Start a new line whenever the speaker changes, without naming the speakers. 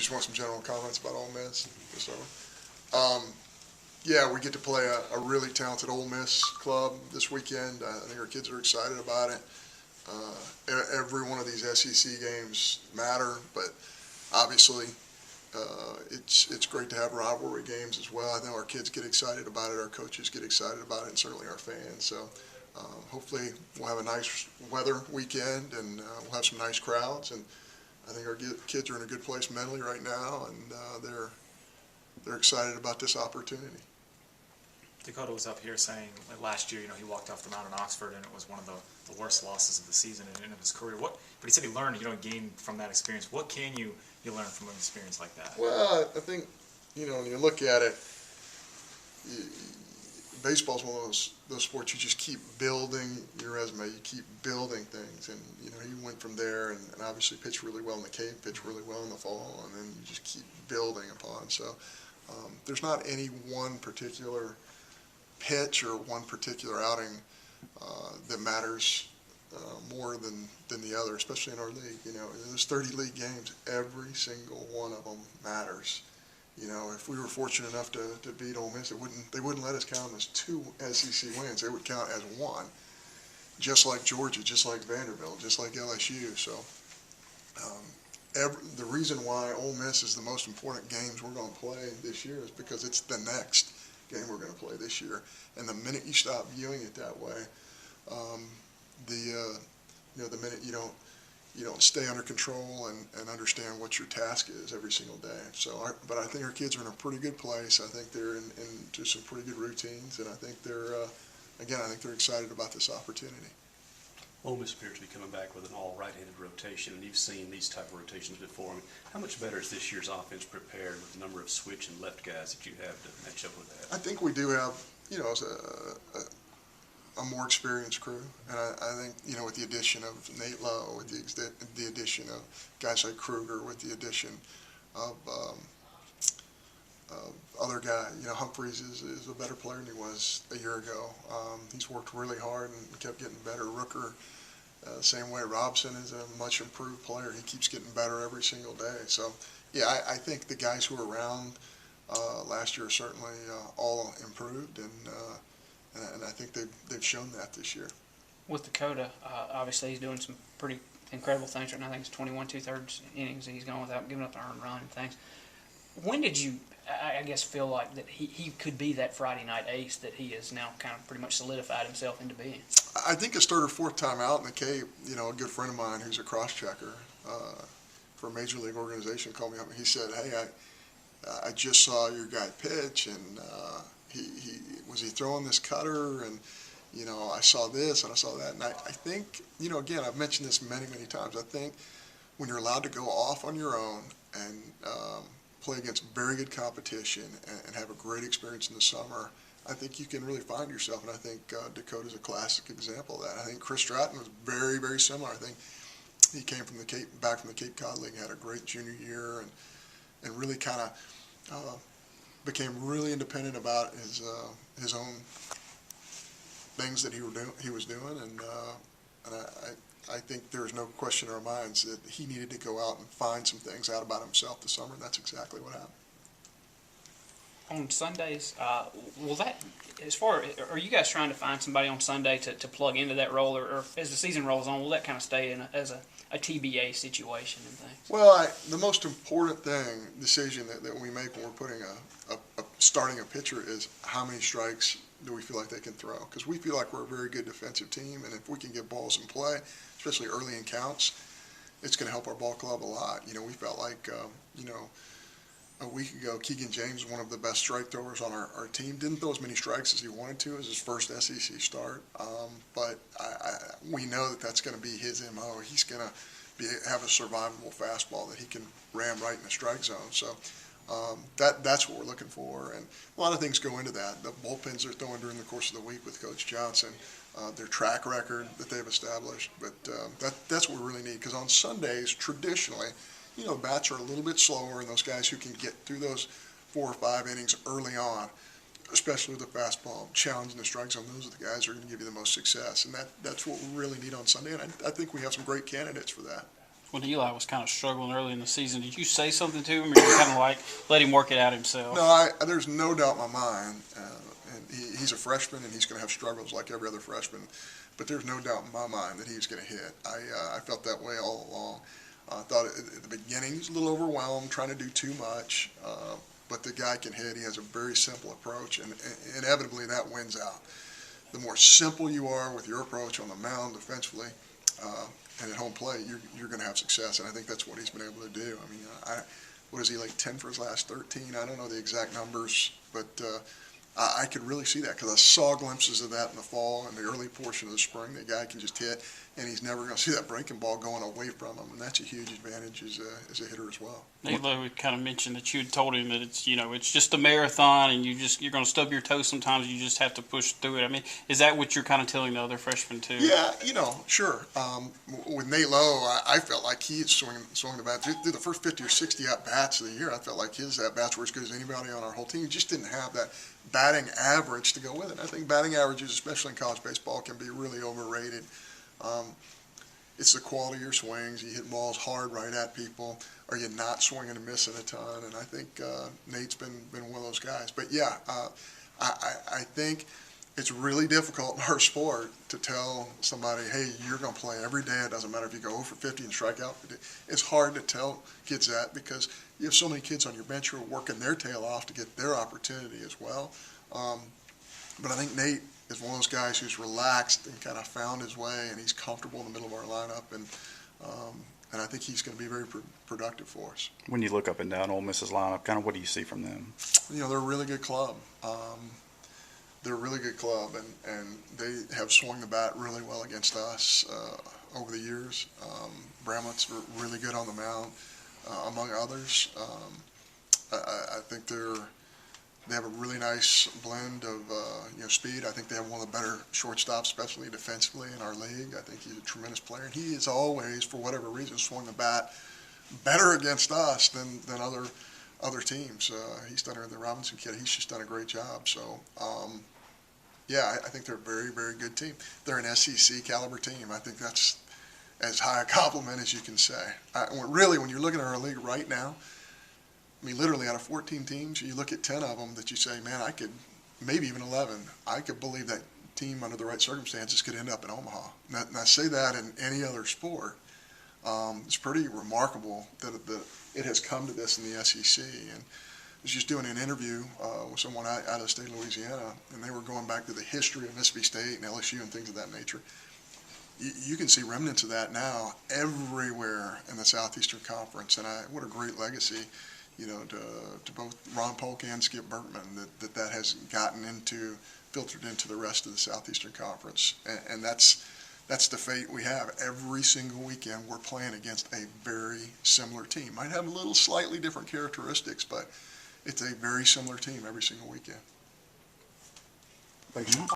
just want some general comments about Ole Miss this over. Yeah, we get to play a really talented Ole Miss club this weekend. I think our kids are excited about it. Every one of these SEC games matter, but obviously it's great to have rivalry games as well. I know our kids get excited about it, our coaches get excited about it, and certainly our fans. So hopefully we'll have a nice weather weekend, and we'll have some nice crowds. And I think our kids are in a good place mentally right now, and they're excited about this opportunity.
Dakota was up here saying that last year, he walked off the mound in Oxford, and it was one of the worst losses of the season and of his career. But he said he learned, gained from that experience. What can you learn from an experience like that?
Well, I think, when you look at it, baseball's one of those sports you just keep building your resume. You keep building things, and he went from there and obviously pitched really well in the Cape, pitched really well in the fall, and then you just keep building upon. So there's not any one particular pitch or one particular outing that matters more than the other, especially in our league. There's 30 league games. Every single one of them matters. If we were fortunate enough to beat Ole Miss, they wouldn't let us count them as 2 SEC wins. They would count as 1, just like Georgia, just like Vanderbilt, just like LSU. So the reason why Ole Miss is the most important games we're going to play this year is because it's the next game we're going to play this year. And the minute you stop viewing it that way, the minute you don't stay under control and understand what your task is every single day. But I think our kids are in a pretty good place. I think they're into some pretty good routines, and I think they're excited about this opportunity.
Ole Miss appears to be coming back with an all right-handed rotation, and you've seen these type of rotations before. How much better is this year's offense prepared with the number of switch and left guys that you have to match up with that?
I think we do have, a more experienced crew, and I think with the addition of Nate Lowe, with the addition of guys like Kruger, with the addition of other guy, Humphreys is a better player than he was a year ago. He's worked really hard and kept getting better. Rooker, same way. Robson is a much improved player. He keeps getting better every single day. So yeah, I think the guys who were around last year are certainly all improved, and I think they've shown that this year.
With Dakota, obviously he's doing some pretty incredible things right now. I think it's 21 2/3 innings that he's gone without giving up the earned run and things. When did you, I guess, feel like that he could be that Friday night ace that he has now kind of pretty much solidified himself into being?
I think his third or fourth time out in the Cape, a good friend of mine who's a cross-checker for a major league organization called me up, and he said, "Hey, I just saw your guy pitch, and he was throwing this cutter, and I saw this and I saw that." And I think, again, I've mentioned this many times. I think when you're allowed to go off on your own and play against very good competition and have a great experience in the summer, I think you can really find yourself. And I think Dakota's a classic example of that. I think Chris Stratton was very, very similar. I think he came from back from the Cape Cod League, had a great junior year, and really kind of became really independent about his own things that he was doing, and I think there's no question in our minds that he needed to go out and find some things out about himself this summer, and that's exactly what happened.
On Sundays, are you guys trying to find somebody on Sunday to plug into that role, or as the season rolls on, will that kind of stay as a TBA situation and things?
Well, the most important decision that we make when we're starting a pitcher is how many strikes do we feel like they can throw, because we feel like we're a very good defensive team, and if we can get balls in play, especially early in counts, it's going to help our ball club a lot. We felt like, a week ago, Keegan James, one of the best strike throwers on our team, didn't throw as many strikes as he wanted to as his first SEC start, but we know that that's going to be his MO. He's going to have a survivable fastball that he can ram right in the strike zone. So that's what we're looking for, and a lot of things go into that. The bullpens they're throwing during the course of the week with Coach Johnson, their track record that they've established, but that's what we really need, because on Sundays, traditionally, bats are a little bit slower, and those guys who can get through those 4 or 5 innings early on, especially with the fastball, challenging the strike zone, those are the guys who are going to give you the most success, and that's what we really need on Sunday, and I think we have some great candidates for that.
when Eli was kind of struggling early in the season, did you say something to him, or you kind of like let him work it out himself?
No, there's no doubt in my mind, and he's a freshman, and he's going to have struggles like every other freshman, but there's no doubt in my mind that he's going to hit. I felt that way all along. I thought at the beginning he was a little overwhelmed, trying to do too much, but the guy can hit. He has a very simple approach, and inevitably that wins out. The more simple you are with your approach on the mound defensively and at home plate, you're going to have success, and I think that's what he's been able to do. I mean, what is he, like 10 for his last 13? I don't know the exact numbers, but I could really see that because I saw glimpses of that in the fall and the early portion of the spring. The guy can just hit, and he's never going to see that breaking ball going away from him, and that's a huge advantage as a hitter as well.
Nilo kind of mentioned that you had told him that it's just a marathon, and you're going to stub your toe sometimes. You just have to push through it. I mean, is that what you're kind of telling the other freshmen too?
Yeah, sure. With Nate Lowe, I felt like he had swung the bat through the first 50 or 60 at bats of the year. I felt like his at bats were as good as anybody on our whole team. He just didn't have that batting average to go with it. I think batting averages, especially in college baseball, can be really overrated. It's the quality of your swings. You hit balls hard right at people. Are you not swinging and missing a ton? And I think Nate's been one of those guys. But yeah, I think it's really difficult in our sport to tell somebody, hey, you're going to play every day. It doesn't matter if you go 0 for 50 and strike out. It's hard to tell kids that because you have so many kids on your bench who are working their tail off to get their opportunity as well. But I think Nate is one of those guys who's relaxed and kind of found his way, and he's comfortable in the middle of our lineup, and I think he's going to be very productive for us.
When you look up and down Ole Miss's lineup, kind of what do you see from them?
They're a really good club. They're a really good club, and they have swung the bat really well against us over the years. Bramlett's really good on the mound, among others. I think they have a really nice blend of speed. I think they have one of the better shortstops, especially defensively, in our league. I think he's a tremendous player. And he has always, for whatever reason, swung the bat better against us than other teams. He's done it, the Robinson kid. He's just done a great job. So, I think they're a very, very good team. They're an SEC caliber team. I think that's as high a compliment as you can say. Really, when you're looking at our league right now, I mean, literally out of 14 teams, you look at 10 of them that you say, man, I could, maybe even 11, I could believe that team under the right circumstances could end up in Omaha. And I say that in any other sport. It's pretty remarkable that it has come to this in the SEC. And I was just doing an interview with someone out of the state of Louisiana, and they were going back to the history of Mississippi State and LSU and things of that nature. You can see remnants of that now everywhere in the Southeastern Conference, and what a great legacy. To both Ron Polk and Skip Bertman, that has filtered into the rest of the Southeastern Conference. And that's the fate we have. Every single weekend we're playing against a very similar team. Might have a little slightly different characteristics, but it's a very similar team every single weekend.
Thanks.